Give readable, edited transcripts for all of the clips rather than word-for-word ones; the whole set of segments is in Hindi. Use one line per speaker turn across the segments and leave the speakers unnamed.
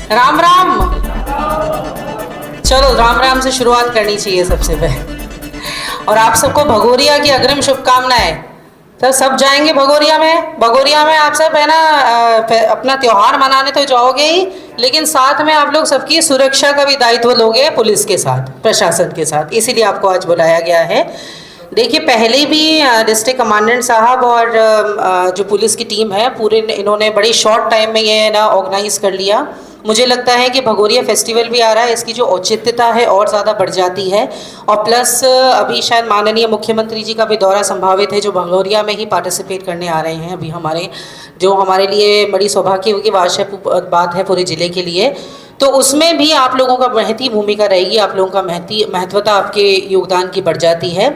राम राम। चलो राम राम से शुरुआत करनी चाहिए सबसे पहले। और आप सबको भगोरिया की अग्रिम शुभकामनाएं। तो सब जाएंगे भगोरिया में। भगोरिया में आप सब है ना अपना त्योहार मनाने तो जाओगे ही, लेकिन साथ में आप लोग सबकी सुरक्षा का भी दायित्व लोगे पुलिस के साथ, प्रशासन के साथ। इसीलिए आपको आज बुलाया गया है। देखिए, पहले भी डिस्ट्रिक्ट कमांडेंट साहब और जो पुलिस की टीम है पूरे, इन्होंने बड़ी शॉर्ट टाइम में ये ना ऑर्गेनाइज कर लिया। मुझे लगता है कि भगोरिया फेस्टिवल भी आ रहा है, इसकी जो औचित्यता है और ज़्यादा बढ़ जाती है। और प्लस अभी शायद माननीय मुख्यमंत्री जी का भी दौरा संभावित है, जो भगोरिया में ही पार्टिसिपेट करने आ रहे हैं अभी हमारे, जो हमारे लिए बड़ी सौभाग्य की बात है पूरे ज़िले के लिए। तो उसमें भी आप लोगों का महती भूमिका रहेगी, आप लोगों का महत्वता आपके योगदान की बढ़ जाती है।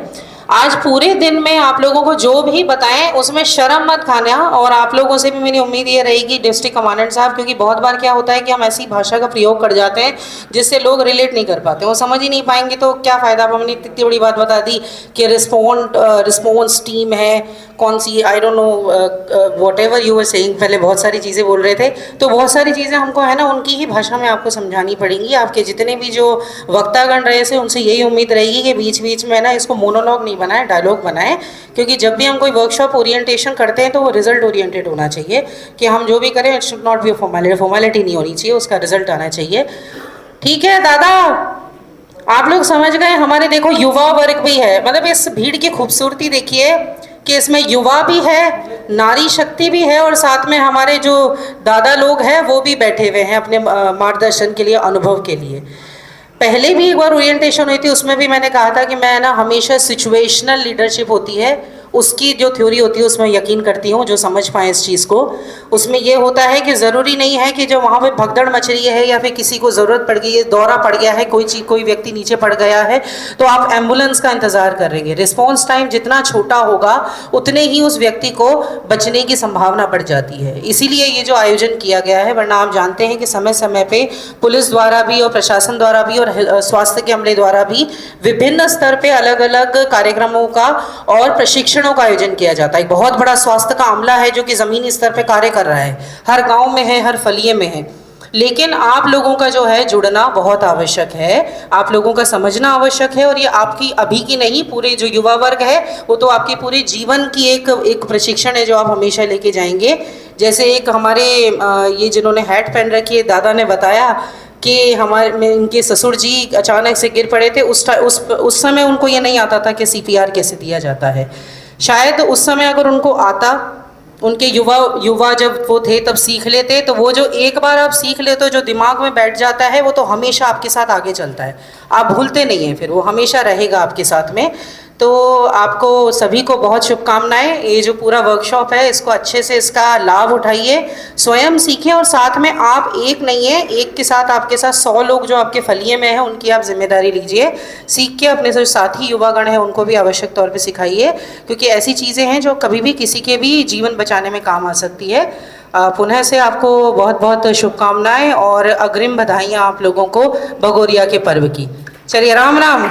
आज पूरे दिन में आप लोगों को जो भी बताएं उसमें शर्म मत खाना। और आप लोगों से भी मेरी उम्मीद ये रहेगी डिस्ट्रिक्ट कमांडेंट साहब, क्योंकि बहुत बार क्या होता है कि हम ऐसी भाषा का प्रयोग कर जाते हैं जिससे लोग रिलेट नहीं कर पाते, वो समझ ही नहीं पाएंगे। तो क्या फ़ायदा। अब हमने इतनी बड़ी बात बता दी कि रिस्पॉन्स टीम है कौन सी, I don't know whatever you were saying. पहले बहुत सारी चीज़ें बोल रहे थे, तो बहुत सारी चीज़ें हमको है ना उनकी ही भाषा में आपको समझानी पड़ेंगी। आपके जितने भी जो वक्तागण रहे थे उनसे यही उम्मीद रहेगी कि बीच बीच में ना इसको मोनोलॉग नहीं बनाए, डायलॉग बनाए। क्योंकि जब भी हम कोई वर्कशॉप ओरिएंटेशन करते हैं तो वो रिजल्ट ओरिएंटेड होना चाहिए, कि हम जो भी करें it should not be formality नहीं होनी चाहिए, उसका रिजल्ट आना चाहिए। ठीक है दादा, आप लोग समझ गए। हमारे देखो युवा वर्ग भी है, मतलब इस भीड़ की खूबसूरती देखिए कि इसमें युवा भी है, नारी शक्ति भी है, और साथ में हमारे जो दादा लोग हैं वो भी बैठे हुए हैं अपने मार्गदर्शन के लिए, अनुभव के लिए। पहले भी एक बार ओरिएंटेशन हुई थी, उसमें भी मैंने कहा था कि मैं ना हमेशा सिचुएशनल लीडरशिप होती है उसकी जो थ्योरी होती है उसमें यकीन करती हूँ, जो समझ पाए इस चीज़ को। उसमें ये होता है कि ज़रूरी नहीं है कि जो वहाँ पे भगदड़ मच रही है या फिर किसी को ज़रूरत पड़ गई है, दौरा पड़ गया है, कोई व्यक्ति नीचे पड़ गया है, तो आप एम्बुलेंस का इंतज़ार करेंगे। रिस्पॉन्स टाइम जितना छोटा होगा उतने ही उस व्यक्ति को बचने की संभावना बढ़ जाती है। इसीलिए ये जो आयोजन किया गया है, वरना आप जानते हैं कि समय समय पर पुलिस द्वारा भी और प्रशासन द्वारा भी और स्वास्थ्य के अमले द्वारा भी विभिन्न स्तर पर अलग अलग कार्यक्रमों का और प्रशिक्षण का आयोजन किया जाता है। एक बहुत बड़ा स्वास्थ्य का अमला है जो कि जमीनी स्तर पे कार्य कर रहा है, हर गांव में है, हर फलिये में है। लेकिन आप लोगों का जो है जुड़ना बहुत आवश्यक है, आप लोगों का समझना आवश्यक है। और ये आपकी अभी की नहीं, पूरे जो युवा वर्ग है वो तो आपके पूरे जीवन की एक प्रशिक्षण है जो आप हमेशा लेके जाएंगे। जैसे एक हमारे ये जिन्होंने हैट पहन रखी है, दादा ने बताया कि हमारे इनके ससुर जी अचानक से गिर पड़े थे। उस समय उनको ये नहीं आता था कि CPR कैसे दिया जाता है। शायद उस समय अगर उनको आता, उनके युवा जब वो थे तब सीख लेते, तो वो जो एक बार आप सीख लेते हो, जो दिमाग में बैठ जाता है, वो तो हमेशा आपके साथ आगे चलता है, आप भूलते नहीं हैं, फिर वो हमेशा रहेगा आपके साथ में। तो आपको सभी को बहुत शुभकामनाएं। ये जो पूरा वर्कशॉप है इसको अच्छे से इसका लाभ उठाइए, स्वयं सीखें, और साथ में आप एक नहीं है, एक के साथ आपके साथ 100 लोग जो आपके फलिये में हैं उनकी आप जिम्मेदारी लीजिए। सीख के अपने जो साथी युवागण हैं उनको भी आवश्यक तौर पे सिखाइए, क्योंकि ऐसी चीज़ें हैं जो कभी भी किसी के भी जीवन बचाने में काम आ सकती है। पुनः से आपको बहुत बहुत शुभकामनाएँ और अग्रिम बधाइयाँ आप लोगों को भगोरिया के पर्व की। चलिए, राम राम।